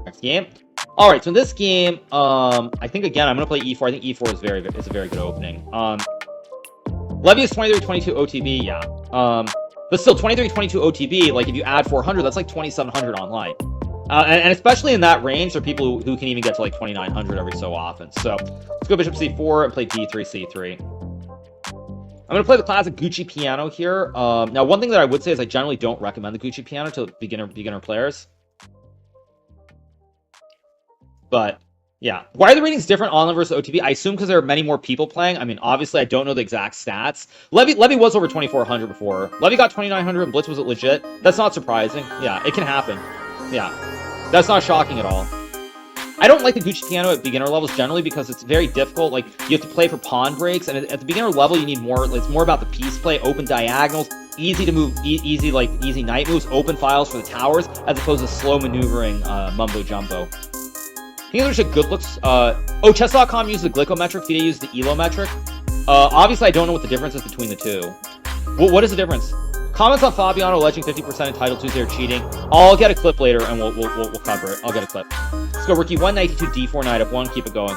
next game. All right, so in this game, I think again I'm gonna play e4. I think e4 is very good. It's a very good opening. Levy is 23-22 OTB, yeah. But still 23-22 OTB. Like if you add 400, that's like 2,700 online. And especially in that range, there are people who can even get to like 2,900 every so often. So let's go bishop c4 and play d3 c3. I'm going to play the classic Giuoco Piano here. Now, one thing that I would say is I generally don't recommend the Giuoco Piano to beginner players. But, yeah. Why are the ratings different online versus OTB? I assume because there are many more people playing. I mean, obviously, I don't know the exact stats. Levy was over 2,400 before. Levy got 2,900 and Blitz was legit. That's not surprising. Yeah, it can happen. Yeah. That's not shocking at all. I don't like the Giuoco Piano at beginner levels generally because it's very difficult. Like, you have to play for pawn breaks, and at the beginner level, you need more. It's more about the piece play, open diagonals, easy to move, easy knight moves, open files for the towers, as opposed to slow maneuvering mumbo jumbo. I think there's a good looks. Chess.com uses the glycometric. FIDE uses the elometric. Obviously, I don't know what the difference is between the two. What is the difference? Comments on Fabiano alleging 50% entitled Tuesday are cheating. I'll get a clip later and we'll cover it. I'll get a clip. Let's go rookie 1, knight e2, d4, knight f1. Keep it going.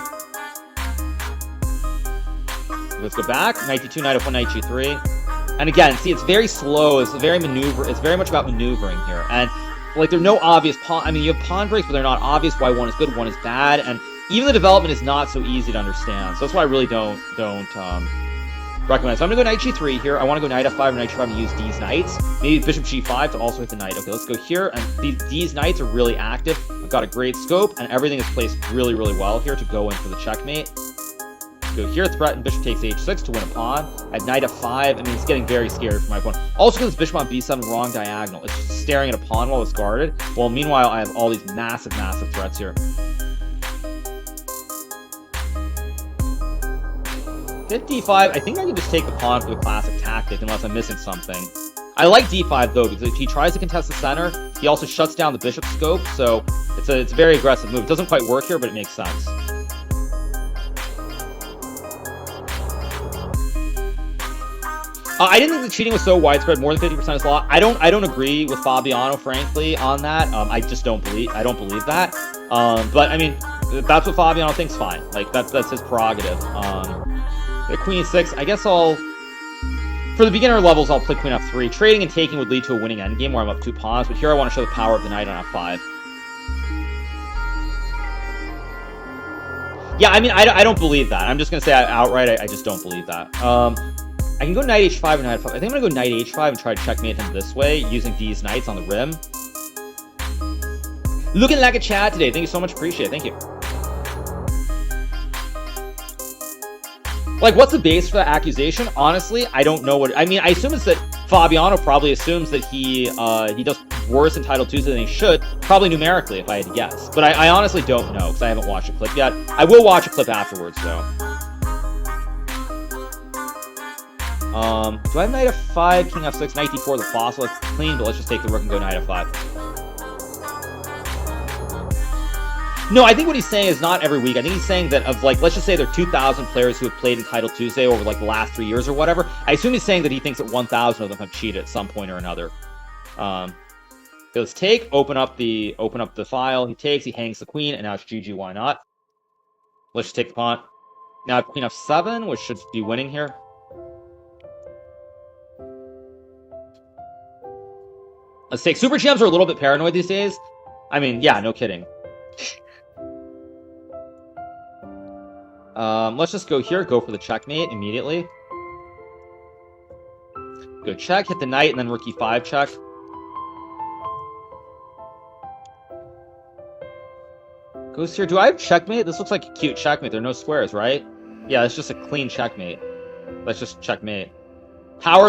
Let's go back. Knight d2, knight f1, knight g3. And again, see, it's very slow. It's very much about maneuvering here. And like, there's no obvious pawn. I mean, you have pawn breaks, but they're not obvious why one is good, one is bad. And even the development is not so easy to understand. So that's why I really don't recommend. So I'm gonna go knight g3 here. I want to go knight f5 or knight g5 and use these knights. Maybe bishop g5 to also hit the knight. Okay, let's go here. And these knights are really active. I've got a great scope, and everything is placed really, really well here to go in for the checkmate. Go here, threaten bishop takes h6 to win a pawn. At knight f5, I mean, it's getting very scary for my opponent. Also, because bishop on b7, wrong diagonal. It's just staring at a pawn while it's guarded. Well, meanwhile, I have all these massive, massive threats here. 55, I think I can just take the pawn for the classic tactic unless I'm missing something. I like d5 though, because if he tries to contest the center, he also shuts down the bishop scope, so it's a very aggressive move. It doesn't quite work here, but it makes sense. I didn't think the cheating was so widespread, more than 50% is a lot. I don't agree with Fabiano, frankly, on that. I just don't believe that. But I mean, that's what Fabiano thinks, fine. Like that's his prerogative. The queen e6, I guess for the beginner levels, I'll play queen f3. Trading and taking would lead to a winning endgame where I'm up 2 pawns, but here I want to show the power of the knight on f5. Yeah, I mean, I don't believe that. I'm just going to say outright, I just don't believe that. I can go knight h5 and knight f5. I think I'm going to go knight h5 and try to checkmate him this way, using these knights on the rim. Looking like a Chad today. Thank you so much. Appreciate it. Thank you. Like, what's the base for that accusation? Honestly, I don't know what... I mean, I assume it's that Fabiano probably assumes that he does worse in Title Tuesday than he should, probably numerically, if I had to guess. But I honestly don't know, because I haven't watched a clip yet. I will watch a clip afterwards, though. Do I have knight f5, king f6, knight d4, the fossil? It's clean, but let's just take the rook and go knight f5. No, I think what he's saying is not every week. I think he's saying that of, like, let's just say there are 2,000 players who have played in Title Tuesday over, like, the last 3 years or whatever. I assume he's saying that he thinks that 1,000 of them have cheated at some point or another. Let's take, open up the file. He takes, he hangs the queen, and now it's GG, why not? Let's just take the pawn. Now I have queen f7, which should be winning here. Let's take... Super GMs are a little bit paranoid these days. I mean, yeah, no kidding. Let's just go here, go for the checkmate immediately. Go check, hit the knight, and then rook e5 check. Goes here. Do I have checkmate? This looks like a cute checkmate. There are no squares, right? Yeah, it's just a clean checkmate. Let's just checkmate. Power